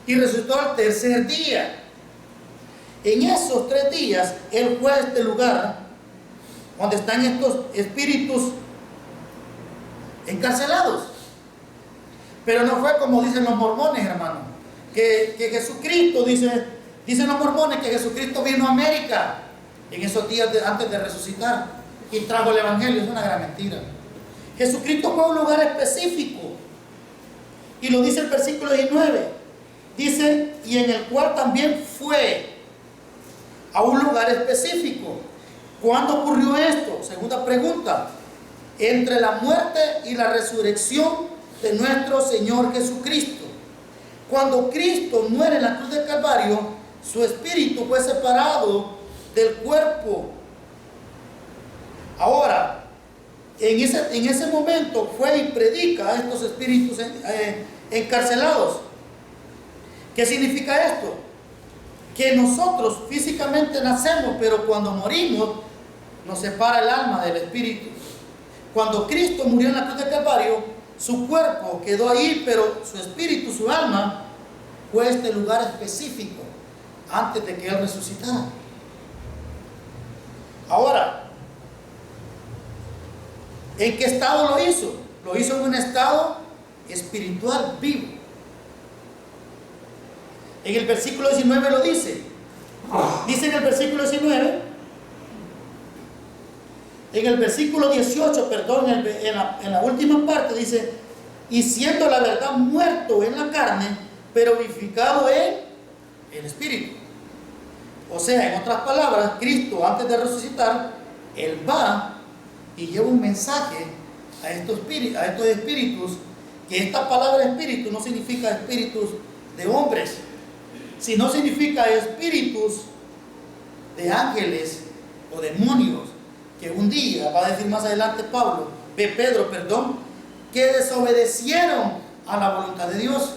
y resucitó al tercer día. En esos 3 días, Él fue a este lugar donde están estos espíritus encarcelados. Pero no fue como dicen los mormones, hermano, que Jesucristo, dicen los mormones, que Jesucristo vino a América en esos días antes de resucitar y trajo el evangelio. Es una gran mentira. Jesucristo fue a un lugar específico, y lo dice el versículo 19, dice, y en el cual también fue a un lugar específico. ¿Cuándo ocurrió esto? Segunda pregunta. Entre la muerte y la resurrección de nuestro Señor Jesucristo. Cuando Cristo muere en la cruz del Calvario, su espíritu fue separado del cuerpo. Ahora, en ese momento fue y predica a estos espíritus encarcelados. ¿Qué significa esto? Que nosotros físicamente nacemos, pero cuando morimos nos separa el alma del espíritu. Cuando Cristo murió en la cruz del Calvario, su cuerpo quedó ahí, pero su espíritu, su alma, fue a este lugar específico antes de que Él resucitara. Ahora, ¿en qué estado lo hizo? Lo hizo en un estado espiritual vivo. En el versículo 19 lo dice. Dice en el versículo 19, en el versículo 18, perdón, en la última parte dice, y siendo la verdad muerto en la carne, pero vivificado en el espíritu. O sea, en otras palabras, Cristo antes de resucitar, Él va y lleva un mensaje a estos espíritus, que esta palabra espíritu no significa espíritus de hombres, sino significa espíritus de ángeles o demonios, que un día, va a decir más adelante Pedro, que desobedecieron a la voluntad de Dios.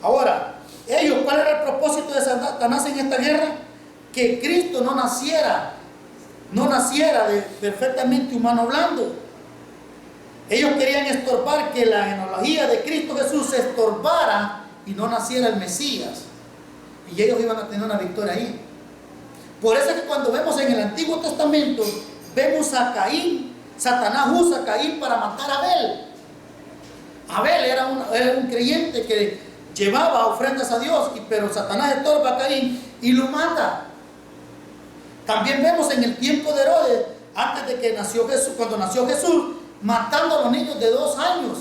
Ahora, ¿cuál era el propósito de Satanás en esta guerra? Que Cristo no naciera de perfectamente humano hablando. Ellos querían estorbar que la genealogía de Cristo Jesús se estorbara y no naciera el Mesías, y ellos iban a tener una victoria ahí. Por eso es que cuando vemos en el Antiguo Testamento, vemos a Caín, Satanás usa a Caín para matar a Abel. Abel era un creyente que llevaba ofrendas a Dios, pero Satanás estorba a Caín y lo mata. También vemos en el tiempo de Herodes, antes de que nació Jesús, cuando nació Jesús, matando a los niños de 2 años.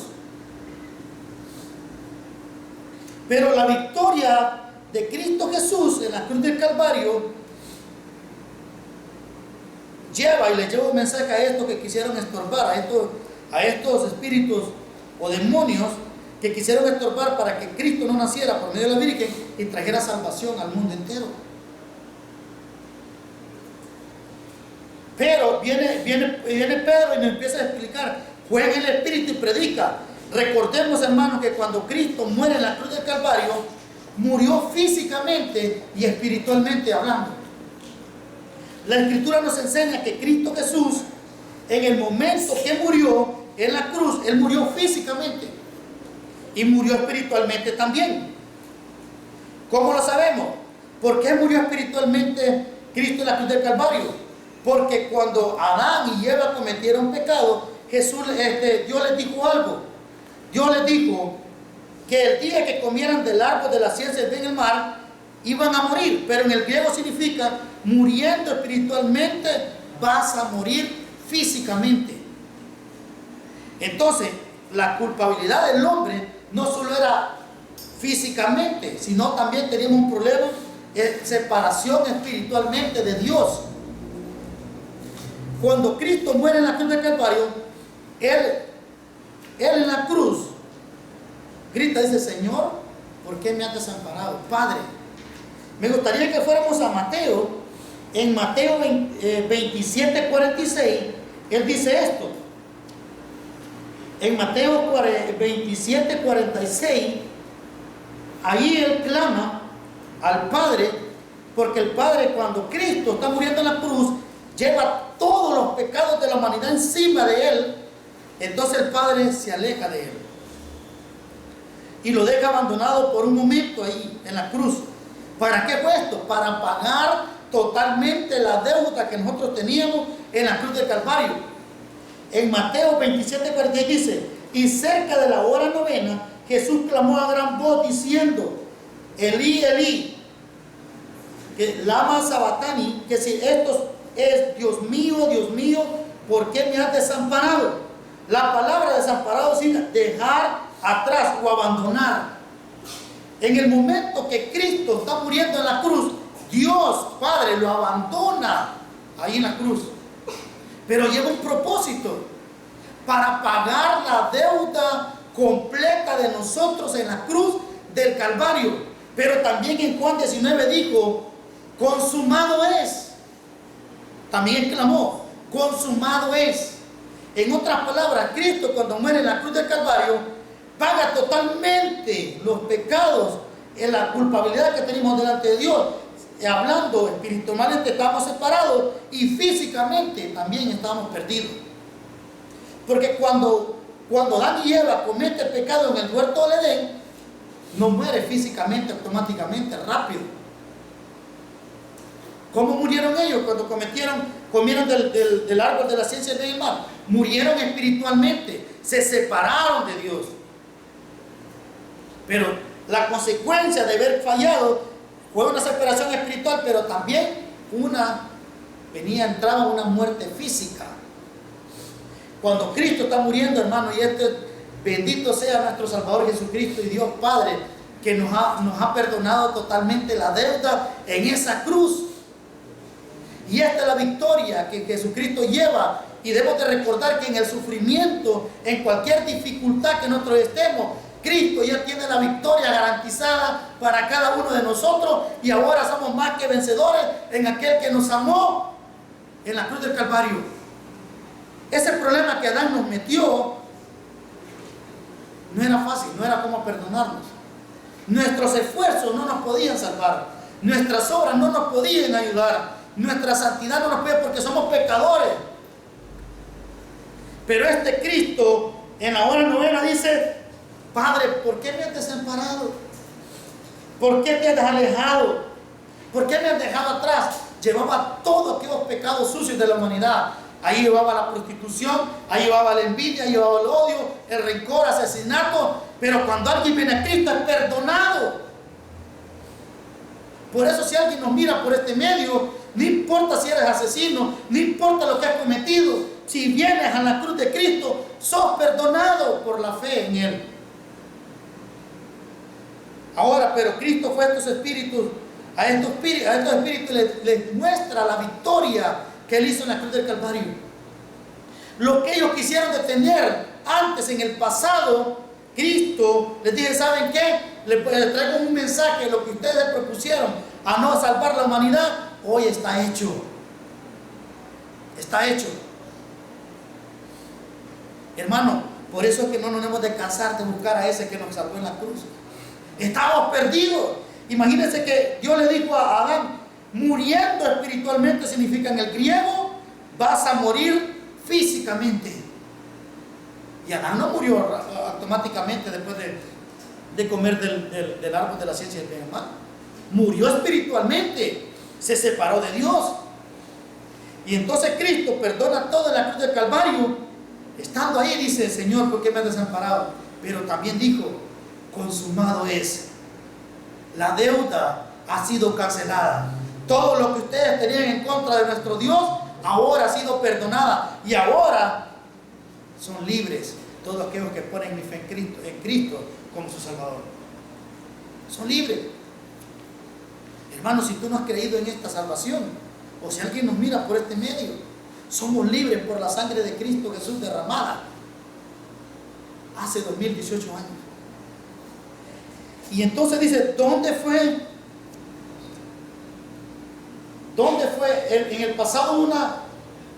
Pero la victoria de Cristo Jesús en la cruz del Calvario le lleva un mensaje a estos que quisieron estorbar, a estos espíritus o demonios que quisieron estorbar para que Cristo no naciera por medio de la Virgen y trajera salvación al mundo entero. Pero viene Pedro y nos empieza a explicar, juega en el espíritu y predica. Recordemos, hermanos, que cuando Cristo muere en la cruz del Calvario, murió físicamente y espiritualmente hablando. La Escritura nos enseña que Cristo Jesús, en el momento que murió en la cruz, Él murió físicamente y murió espiritualmente también. ¿Cómo lo sabemos? ¿Por qué murió espiritualmente Cristo en la cruz del Calvario? Porque cuando Adán y Eva cometieron pecado, Dios les dijo algo. Dios les dijo que el día que comieran del árbol de la ciencia del bien y el mal, iban a morir. Pero en el griego significa, muriendo espiritualmente, vas a morir físicamente. Entonces, la culpabilidad del hombre no solo era físicamente, sino también teníamos un problema de separación espiritualmente de Dios. Cuando Cristo muere en la cruz del Calvario, Él en la cruz grita, dice: Señor, ¿por qué me has desamparado? Padre, me gustaría que fuéramos a Mateo. En Mateo 27:46, Él dice esto. En Mateo 27:46, ahí Él clama al Padre, porque el Padre, cuando Cristo está muriendo en la cruz, lleva todos los pecados de la humanidad encima de Él. Entonces el Padre se aleja de Él. y lo deja abandonado por un momento ahí en la cruz. ¿Para qué fue esto? Para pagar totalmente la deuda que nosotros teníamos en la cruz del Calvario. En Mateo 27:40 dice: y cerca de la hora novena, Jesús clamó a gran voz diciendo: Elí, Elí, que lama sabatani, que si esto es Dios mío, ¿por qué me has desamparado? La palabra desamparado significa dejar atrás o abandonar. En el momento que Cristo está muriendo en la cruz, Dios Padre lo abandona ahí en la cruz. Pero lleva un propósito: para pagar la deuda completa de nosotros en la cruz del Calvario. Pero también en Juan 19 dijo: consumado es. También exclamó: consumado es. En otras palabras, Cristo, cuando muere en la cruz del Calvario, paga totalmente los pecados, en la culpabilidad que tenemos delante de Dios. Hablando espiritualmente estamos separados y físicamente también estamos perdidos. Porque cuando Adán y Eva cometen pecado en el huerto del Edén, no muere físicamente, automáticamente, rápido. ¿Cómo murieron ellos cuando comieron del árbol de la ciencia del mal? Murieron espiritualmente, se separaron de Dios. Pero la consecuencia de haber fallado fue una separación espiritual, pero también entraba una muerte física. Cuando Cristo está muriendo, hermano, y bendito sea nuestro Salvador Jesucristo y Dios Padre, que nos ha perdonado totalmente la deuda en esa cruz. Y esta es la victoria que Jesucristo lleva. Y debemos de recordar que en el sufrimiento, en cualquier dificultad que nosotros estemos, Cristo ya tiene la victoria garantizada para cada uno de nosotros. Y ahora somos más que vencedores en aquel que nos amó en la cruz del Calvario. Ese problema que Adán nos metió no era fácil, no era cómo perdonarnos. Nuestros esfuerzos no nos podían salvar. Nuestras obras no nos podían ayudar. Nuestra santidad no nos puede, porque somos pecadores. Pero este Cristo en la hora novena dice: Padre, ¿por qué me has desamparado? ¿Por qué te has alejado? ¿Por qué me has dejado atrás? Llevaba todos aquellos pecados sucios de la humanidad. Ahí llevaba la prostitución, ahí llevaba la envidia, ahí llevaba el odio, el rencor, asesinato. Pero cuando alguien viene a Cristo es perdonado. Por eso, si alguien nos mira por este medio, no importa si eres asesino, no importa lo que has cometido, si vienes a la cruz de Cristo, sos perdonado por la fe en Él. Ahora, pero Cristo fue a estos espíritus les muestra la victoria que Él hizo en la cruz del Calvario. Lo que ellos quisieron detener antes, en el pasado, Cristo les dice: ¿saben qué? Les traigo un mensaje. Lo que ustedes propusieron a no salvar la humanidad, hoy está hecho. Está hecho. Hermano, por eso es que no nos debemos de cansar de buscar a ese que nos salvó en la cruz. Estábamos perdidos. Imagínense que Dios le dijo a Adán: muriendo espiritualmente significa en el griego, vas a morir físicamente. Y Adán no murió automáticamente después de comer del árbol de la ciencia del bien y el mal. Murió espiritualmente, se separó de Dios. Y entonces Cristo perdona todo en la cruz del Calvario. Estando ahí dice: Señor, ¿por qué me has desamparado? Pero también dijo: consumado es. La deuda ha sido cancelada. Todo lo que ustedes tenían en contra de nuestro Dios ahora ha sido perdonada. Y ahora son libres todos aquellos que ponen mi fe en Cristo como su Salvador. Son libres. Hermano, si tú no has creído en esta salvación, o si alguien nos mira por este medio, somos libres por la sangre de Cristo Jesús derramada hace 2018 años. Y entonces dice: ¿dónde fue en el pasado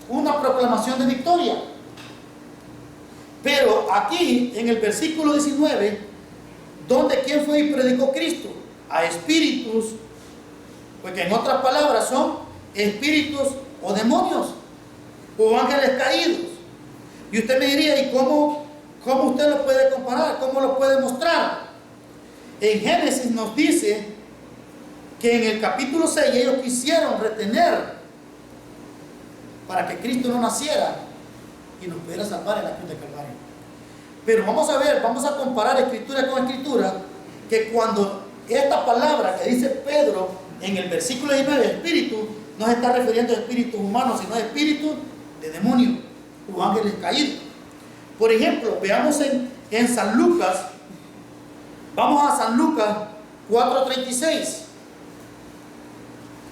una proclamación de victoria? Pero aquí en el versículo 19, ¿quién fue y predicó Cristo? A espíritus, porque en otras palabras son espíritus o demonios o ángeles caídos. Y usted me diría: ¿y cómo usted lo puede comparar? ¿Cómo lo puede mostrar? En Génesis nos dice que en el capítulo 6 ellos quisieron retener para que Cristo no naciera y nos pudiera salvar en la cruz de Calvario. Pero vamos a ver, vamos a comparar escritura con escritura, que cuando esta palabra que dice Pedro en el versículo 19, espíritu, no se está refiriendo a espíritus humanos, sino a espíritus de demonios o ángeles caídos. Por ejemplo, veamos en San Lucas, vamos a San Lucas 4:36.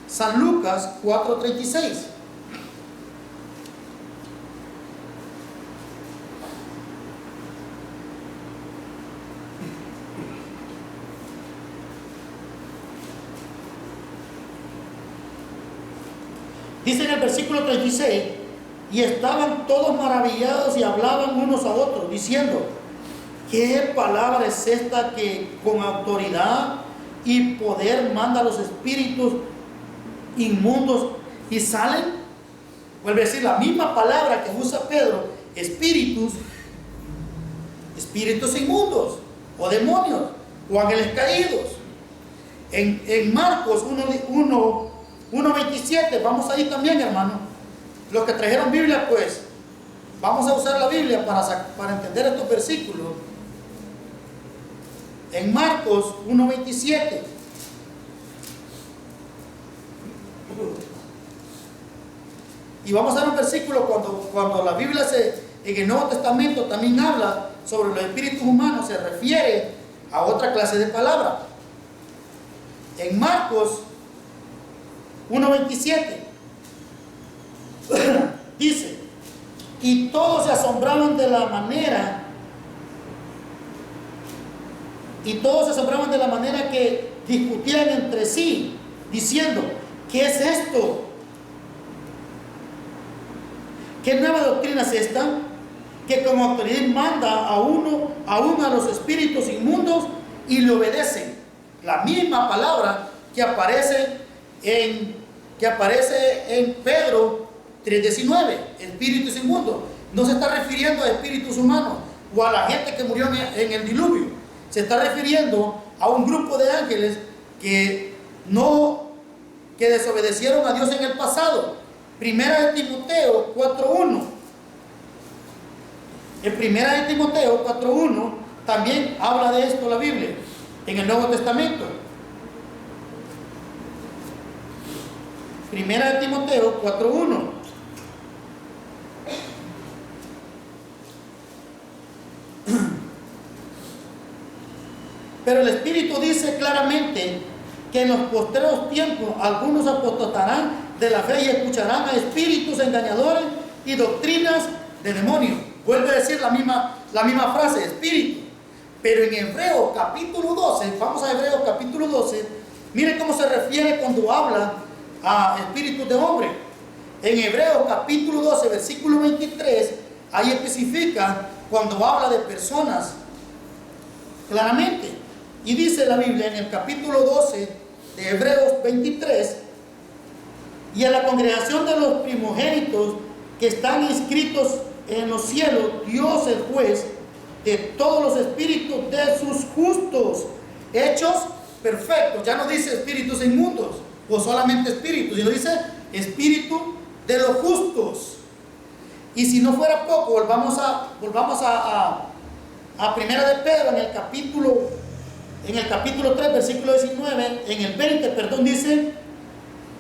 San Lucas 4:36. Dice en el versículo 36, y estaban todos maravillados y hablaban unos a otros, diciendo, ¿qué palabra es esta que con autoridad y poder manda a los espíritus inmundos y salen? Vuelve a decir la misma palabra que usa Pedro, espíritus inmundos, o demonios, o ángeles caídos. En Marcos 1:27, vamos ahí también, hermano. Los que trajeron Biblia, pues, vamos a usar la Biblia para entender estos versículos. En Marcos 1:27. Y vamos a ver un versículo cuando la Biblia en el Nuevo Testamento también habla sobre los espíritus humanos, se refiere a otra clase de palabra. En Marcos 1:27 dice, y todos se asombraban de la manera que discutían entre sí, diciendo, ¿qué es esto? ¿Qué nueva doctrina es esta? Que como autoridad manda aún a los espíritus inmundos y le obedecen. La misma palabra que aparece en Pedro 3:19, espíritus inmundos. No se está refiriendo a espíritus humanos o a la gente que murió en el diluvio. Se está refiriendo a un grupo de ángeles que desobedecieron a Dios en el pasado. Primera de Timoteo 4:1. En Primera de Timoteo 4:1 también habla de esto la Biblia, en el Nuevo Testamento. Primera de Timoteo 4:1. Pero el Espíritu dice claramente que en los postreros tiempos algunos apostatarán de la fe y escucharán a espíritus engañadores y doctrinas de demonios. Vuelve a decir la misma frase, espíritu. Pero en Hebreos capítulo 12, vamos a Hebreos capítulo 12, miren cómo se refiere cuando habla a espíritus de hombre. En Hebreos capítulo 12, versículo 23, ahí especifica cuando habla de personas claramente. Y dice la Biblia en el capítulo 12 de Hebreos 23, y a la congregación de los primogénitos que están inscritos en los cielos, Dios el juez de todos los espíritus de sus justos, hechos perfectos. Ya no dice espíritus inmundos o solamente espíritus, sino dice espíritu de los justos. Y si no fuera poco, volvamos a Primera de Pedro en el capítulo 3, versículo 19, en el 20, perdón, dice,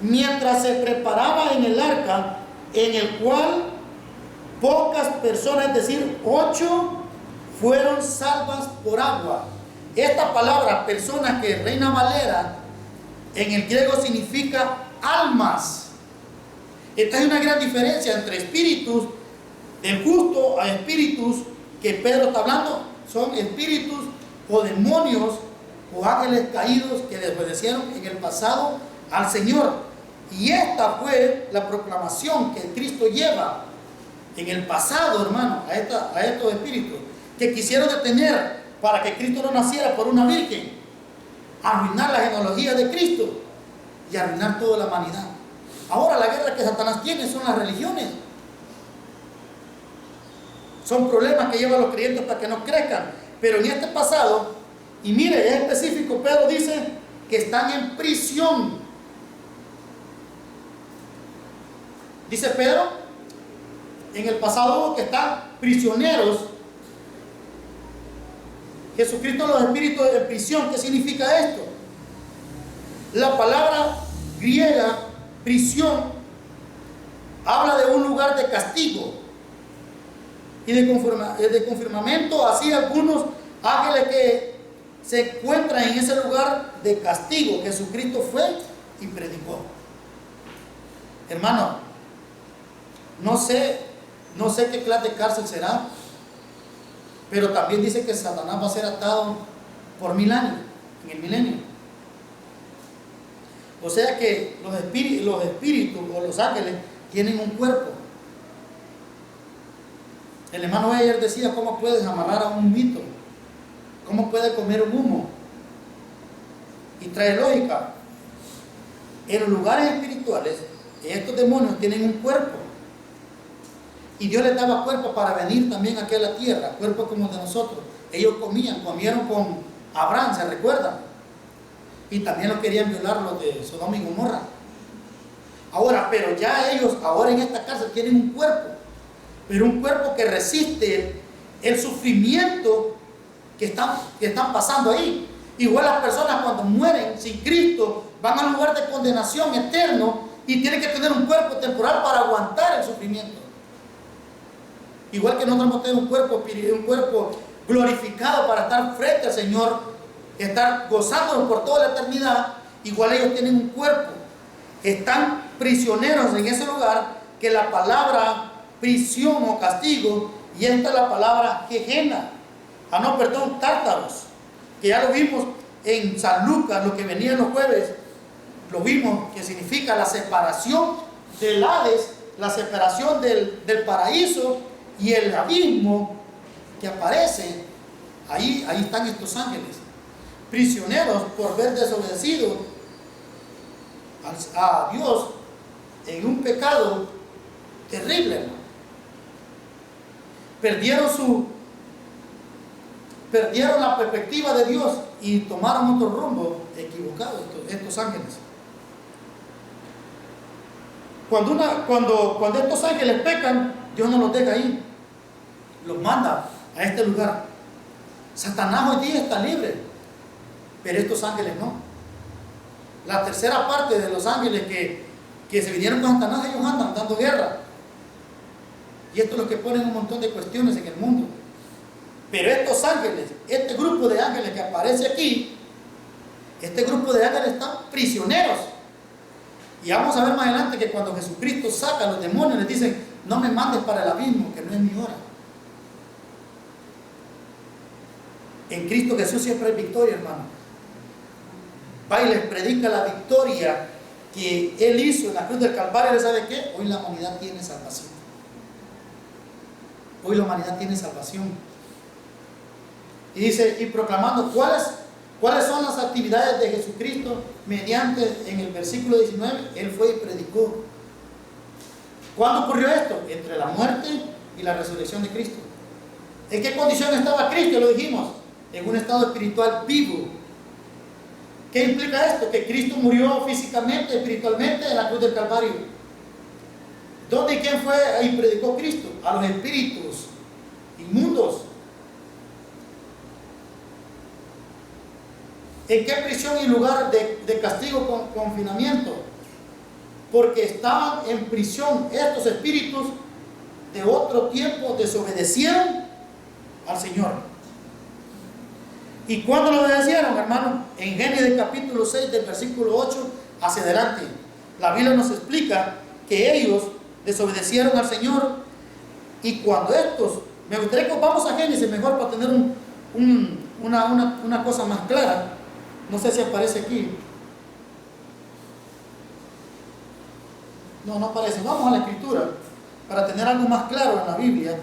mientras se preparaba en el arca, en el cual pocas personas, es decir, 8, fueron salvas por agua. Esta palabra, persona, que Reina Valera en el griego significa almas. Esta es una gran diferencia entre espíritus del justo a espíritus que Pedro está hablando. Son espíritus o demonios o ángeles caídos que desobedecieron en el pasado al Señor. Y esta fue la proclamación que Cristo lleva en el pasado, hermano, a estos espíritus que quisieron detener para que Cristo no naciera por una virgen, arruinar la genealogía de Cristo y arruinar toda la humanidad. Ahora la guerra que Satanás tiene son las religiones. Son problemas que llevan a los creyentes para que no crezcan. Pero en este pasado, Y mire, es específico, Pedro dice que están en prisión. Dice Pedro, en el pasado, que están prisioneros. Jesucristo, los espíritus de prisión. ¿Qué significa esto? La palabra griega, prisión, habla de un lugar de castigo y de confirmamiento. Así algunos ángeles que se encuentran en ese lugar de castigo. Jesucristo fue y predicó. Hermano, no sé qué clase de cárcel será, pero también dice que Satanás va a ser atado por 1000 años, en el milenio. O sea que los espíritus o los ángeles tienen un cuerpo. El hermano ayer decía, ¿cómo puedes amarrar a un mito? ¿Cómo puede comer un humo? Y trae lógica. En los lugares espirituales, estos demonios tienen un cuerpo. Y Dios les daba cuerpo para venir también aquí a la tierra, cuerpo como el de nosotros. Ellos comieron con Abraham, ¿se recuerdan? Y también lo querían violar los de Sodoma y Gomorra. Ahora, pero ya ellos, ahora en esta cárcel, tienen un cuerpo. Pero un cuerpo que resiste el sufrimiento que están pasando ahí. Igual las personas cuando mueren sin Cristo van a un lugar de condenación eterno y tienen que tener un cuerpo temporal para aguantar el sufrimiento. Igual que nosotros tenemos un cuerpo glorificado para estar frente al Señor, estar gozándonos por toda la eternidad, igual ellos tienen un cuerpo. Están prisioneros en ese lugar, que la palabra prisión o castigo, y esta es la palabra Gehenna. Tártaros, que ya lo vimos en San Lucas, lo que venía los jueves, lo vimos, que significa la separación del Hades, la separación del paraíso y el abismo que aparece. Ahí están estos ángeles, prisioneros por haber desobedecido a Dios en un pecado terrible, hermano. Perdieron la perspectiva de Dios y tomaron otro rumbo equivocado estos ángeles. Cuando estos ángeles pecan, Dios no los deja ahí, los manda a este lugar. Satanás hoy día está libre, pero estos ángeles no. La tercera parte de los ángeles que se vinieron con Satanás, ellos andan dando guerra. Y esto es lo que ponen un montón de cuestiones en el mundo. Pero estos ángeles, este grupo de ángeles que aparece aquí, este grupo de ángeles están prisioneros. Y vamos a ver más adelante que cuando Jesucristo saca a los demonios, les dicen, no me mandes para el abismo, que no es mi hora. En Cristo Jesús siempre hay victoria, hermano. Va y les predica la victoria que Él hizo en la cruz del Calvario. ¿Sabe qué? Hoy la humanidad tiene salvación. Hoy la humanidad tiene salvación. Y dice, y proclamando cuáles son las actividades de Jesucristo mediante, en el versículo 19, Él fue y predicó. ¿Cuándo ocurrió esto? Entre la muerte y la resurrección de Cristo. ¿En qué condición estaba Cristo? Lo dijimos, en un estado espiritual vivo. ¿Qué implica esto? Que Cristo murió físicamente, espiritualmente en la cruz del Calvario. ¿Dónde y quién fue y predicó Cristo? A los espíritus inmundos. ¿En qué prisión y lugar de castigo con confinamiento? Porque estaban en prisión. Estos espíritus de otro tiempo desobedecieron al Señor. ¿Y cuándo lo obedecieron, hermano? En Génesis capítulo 6, del versículo 8 hacia adelante. La Biblia nos explica que ellos desobedecieron al Señor. Y cuando estos, me gustaría que vamos a Génesis mejor para tener una cosa más clara. No sé si aparece aquí. No aparece. Vamos a la escritura para tener algo más claro en la Biblia.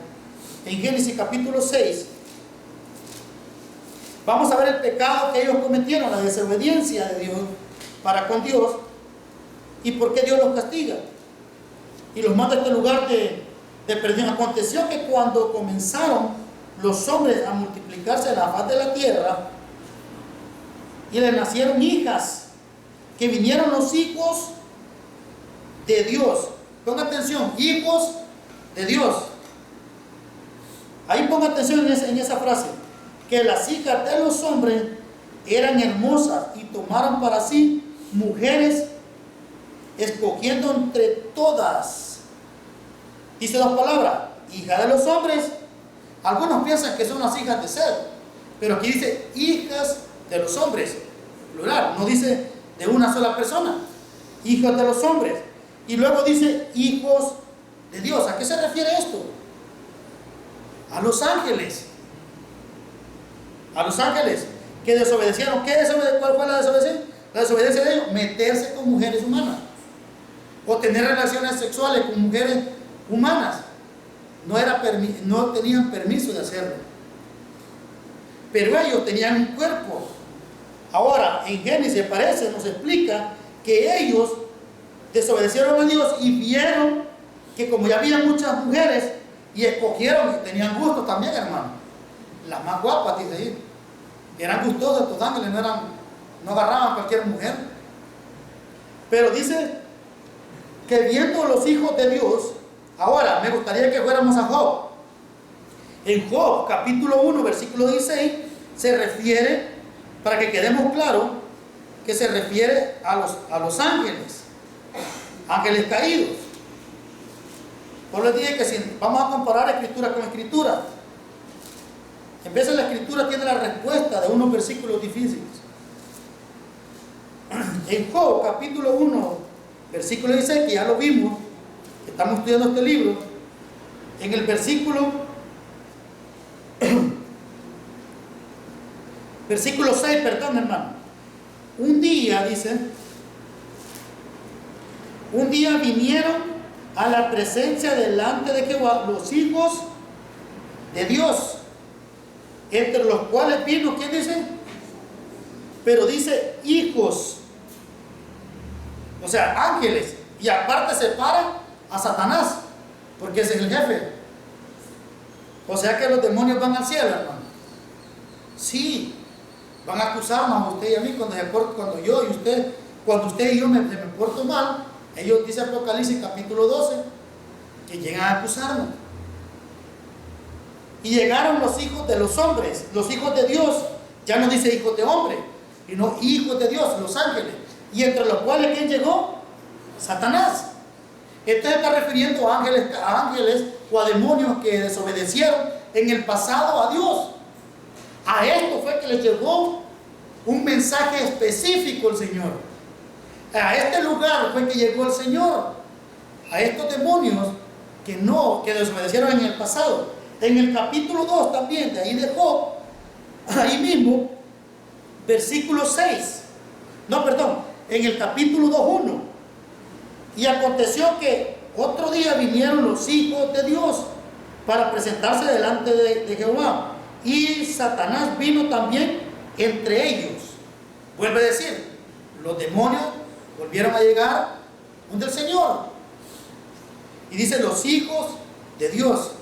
En Génesis capítulo 6 vamos a ver el pecado que ellos cometieron, la desobediencia de Dios para con Dios, y por qué Dios los castiga y los manda a este lugar de perdición. Aconteció que cuando comenzaron los hombres a multiplicarse en la faz de la tierra, y le nacieron hijas, que vinieron los hijos de Dios. Ponga atención, hijos de Dios. Ahí ponga atención en esa frase, que las hijas de los hombres eran hermosas y tomaron para sí mujeres, escogiendo entre todas. Dice dos palabras, hija de los hombres. Algunos piensan que son las hijas de Seth, pero aquí dice hijas de los hombres, plural, no dice de una sola persona, hijos de los hombres. Y luego dice hijos de Dios. ¿A qué se refiere esto? A los ángeles. A los ángeles que desobedecieron. ¿Cuál fue la desobediencia? La desobediencia de ellos, meterse con mujeres humanas o tener relaciones sexuales con mujeres humanas. No tenían permiso de hacerlo, pero ellos tenían un cuerpo. Ahora en Génesis nos explica que ellos desobedecieron a Dios y vieron que como ya había muchas mujeres, y escogieron, y tenían gusto también, hermano, las más guapas, dice ahí, eran gustosos estos ángeles, no agarraban a cualquier mujer. Pero dice que viendo los hijos de Dios. Ahora me gustaría que fuéramos a Job. En Job capítulo 1 versículo 16 se refiere, para que quedemos claros, que se refiere a los ángeles caídos. Por les dije que si vamos a comparar escritura con escritura, en vez de la escritura tiene la respuesta de unos versículos difíciles. En Job capítulo 1 versículo 16, que ya lo vimos, estamos estudiando este libro, en el versículo 6, perdón, hermano. Un día, dice, un día vinieron a la presencia delante de Jehová los hijos de Dios, entre los cuales vino, ¿quién dice? Pero dice hijos, o sea, ángeles, y aparte separa a Satanás, porque ese es el jefe. O sea que los demonios van al cielo, hermano. Sí, van a acusarnos a usted y a mí cuando usted y yo me porto mal. Ellos, dice Apocalipsis capítulo 12, que llegan a acusarnos. Y llegaron los hijos de los hombres, los hijos de Dios. Ya no dice hijos de hombre, sino hijos de Dios, los ángeles. Y entre los cuales, ¿quién llegó? Satanás. Esto se está refiriendo a ángeles o a demonios que desobedecieron en el pasado a Dios. A esto fue que les llegó un mensaje específico el Señor. A este lugar fue que llegó el Señor. A estos demonios que desobedecieron en el pasado. En el capítulo 2 también, de ahí de Job, ahí mismo, versículo 6. No, perdón, en el capítulo 2:1. Y aconteció que otro día vinieron los hijos de Dios para presentarse delante de Jehová. Y Satanás vino también entre ellos. Vuelve a decir, los demonios volvieron a llegar donde el Señor. Y dice los hijos de Dios.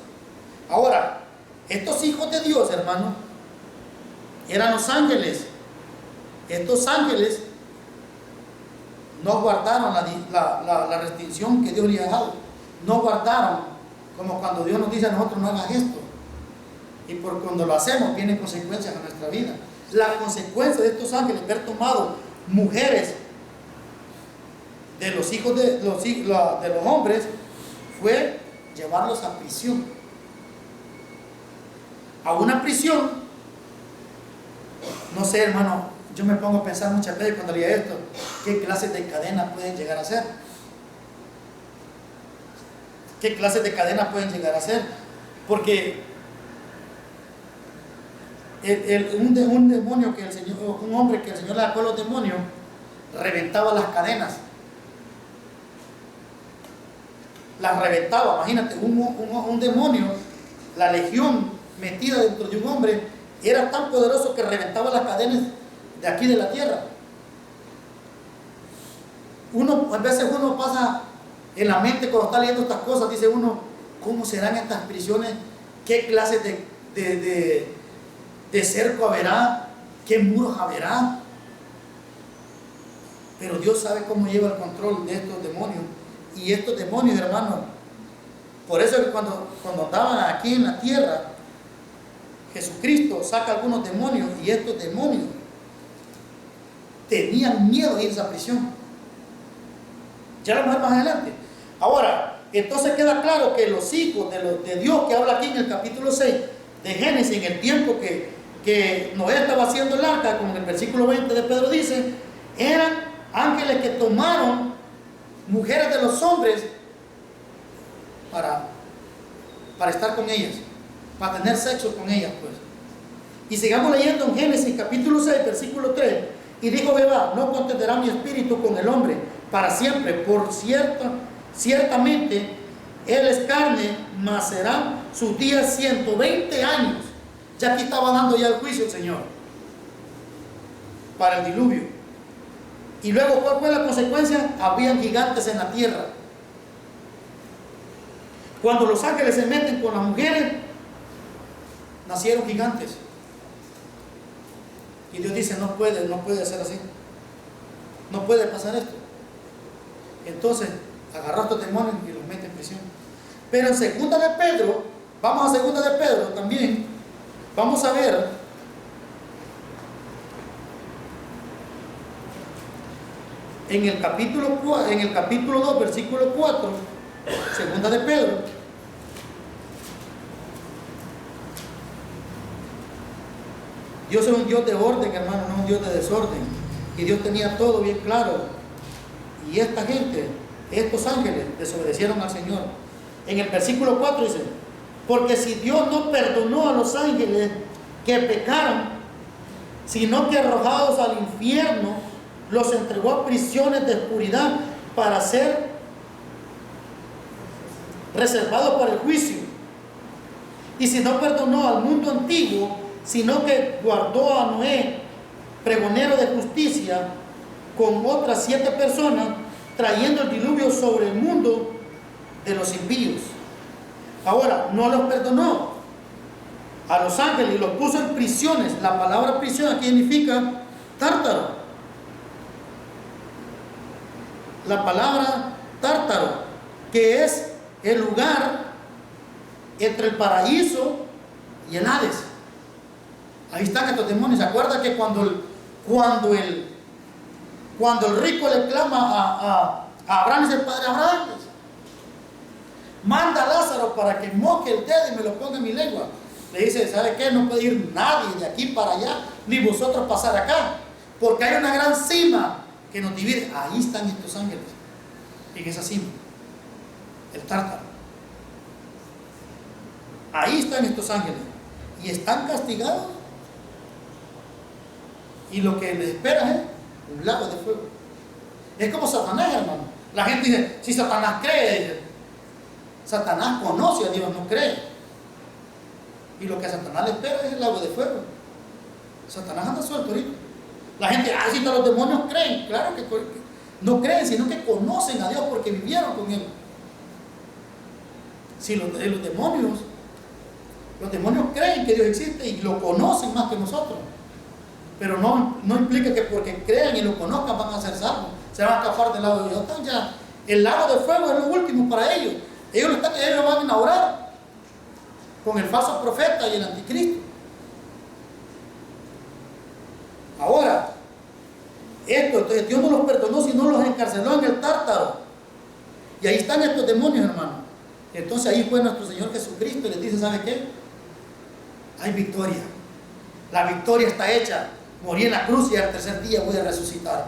Ahora, estos hijos de Dios, hermano, eran los ángeles. Estos ángeles no guardaron la restricción que Dios les ha dado. No guardaron, como cuando Dios nos dice a nosotros no hagas esto. Y por cuando lo hacemos tiene consecuencias en nuestra vida. La consecuencia de estos ángeles haber tomado mujeres de los hijos de los hombres fue llevarlos a prisión. A una prisión. No sé, hermano, yo me pongo a pensar muchas veces cuando leía esto, ¿qué clases de cadenas pueden llegar a ser? ¿Qué clases de cadenas pueden llegar a ser? Porque un demonio que el Señor, un hombre que el Señor le sacó a los demonios, reventaba las cadenas. Las reventaba, imagínate, un demonio, la legión metida dentro de un hombre, era tan poderoso que reventaba las cadenas de aquí de la tierra. A veces uno pasa en la mente cuando está leyendo estas cosas, dice uno, ¿cómo serán estas prisiones? ¿Qué clases de cerco habrá? ¿Qué muros habrá? Pero Dios sabe cómo lleva el control de estos demonios. Y estos demonios, hermanos, por eso es que cuando andaban aquí en la tierra, Jesucristo saca algunos demonios, y estos demonios tenían miedo de ir a esa prisión. Ya lo vamos a ver más adelante. Ahora, entonces queda claro que los hijos de Dios que habla aquí en el capítulo 6 de Génesis, en el tiempo que Noé estaba haciendo el arca, como en el versículo 20 de Pedro dice, eran ángeles que tomaron mujeres de los hombres para estar con ellas, para tener sexo con ellas, pues. Y sigamos leyendo en Génesis capítulo 6, versículo 3. Y dijo Jehová: no contenderá mi espíritu con el hombre para siempre, por cierto, ciertamente él es carne, mas serán sus días 120 años. Ya aquí estaba dando ya el juicio el Señor para el diluvio. Y luego, ¿cuál fue la consecuencia? Habían gigantes en la tierra. Cuando los ángeles se meten con las mujeres, nacieron gigantes. Y Dios dice: no puede ser así. No puede pasar esto. Entonces, agarró a estos demonios y los mete en prisión. Pero en segunda de Pedro, vamos a segunda de Pedro también, vamos a ver en el capítulo 2, versículo 4, segunda de Pedro. Dios es un Dios de orden, hermano, no un Dios de desorden. Y Dios tenía todo bien claro. Y esta gente, estos ángeles, desobedecieron al Señor. En el versículo 4 dice: porque si Dios no perdonó a los ángeles que pecaron, sino que arrojados al infierno, los entregó a prisiones de oscuridad para ser reservados para el juicio. Y si no perdonó al mundo antiguo, sino que guardó a Noé, pregonero de justicia, con otras 7 personas, trayendo el diluvio sobre el mundo de los impíos. Ahora, no los perdonó a los ángeles y los puso en prisiones. La palabra prisión aquí significa tártaro. La palabra tártaro, que es el lugar entre el paraíso y el Hades. Ahí están estos demonios. ¿Se acuerdan que cuando el rico le clama a Abraham, dice: padre Abraham, manda a Lázaro para que moje el dedo y me lo ponga en mi lengua? Le dice: ¿sabe qué? No puede ir nadie de aquí para allá, ni vosotros pasar acá, porque hay una gran cima que nos divide. Ahí están estos ángeles, en esa cima, el tártaro. Ahí están estos ángeles y están castigados, y lo que les espera es un lago de fuego. Es como Satanás, hermano. La gente dice: si Satanás cree, dice, Satanás conoce a Dios, no cree. Y lo que a Satanás le espera es el lago de fuego. Satanás anda suelto ahorita. La gente: si los demonios creen. Claro que no creen, sino que conocen a Dios porque vivieron con Él. Si los demonios creen que Dios existe y lo conocen más que nosotros. Pero no implica que porque crean y lo conozcan van a ser salvos, se van a escapar del lago de Dios. Ya, el lago de fuego es lo último para ellos. Ellos van a inaugurar con el falso profeta y el anticristo. Ahora, entonces Dios no los perdonó, sino los encarceló en el tártaro. Y ahí están estos demonios, hermano. Entonces ahí fue nuestro Señor Jesucristo y les dice: ¿sabe qué? Hay victoria. La victoria está hecha. Morí en la cruz y al tercer día voy a resucitar.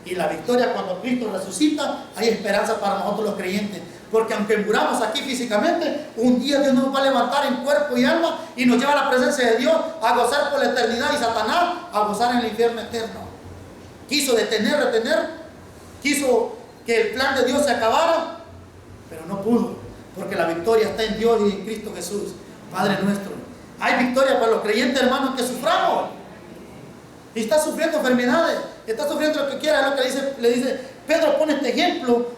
Y la victoria, cuando Cristo resucita, hay esperanza para nosotros los creyentes. Porque aunque muramos aquí físicamente, un día Dios nos va a levantar en cuerpo y alma y nos lleva a la presencia de Dios a gozar por la eternidad, y Satanás a gozar en el infierno eterno. Quiso retener, quiso que el plan de Dios se acabara, pero no pudo, porque la victoria está en Dios y en Cristo Jesús, Padre nuestro. Hay victoria para los creyentes, hermanos, que suframos. Y está sufriendo enfermedades, está sufriendo lo que quiera. Es lo que le dice Pedro, pone este ejemplo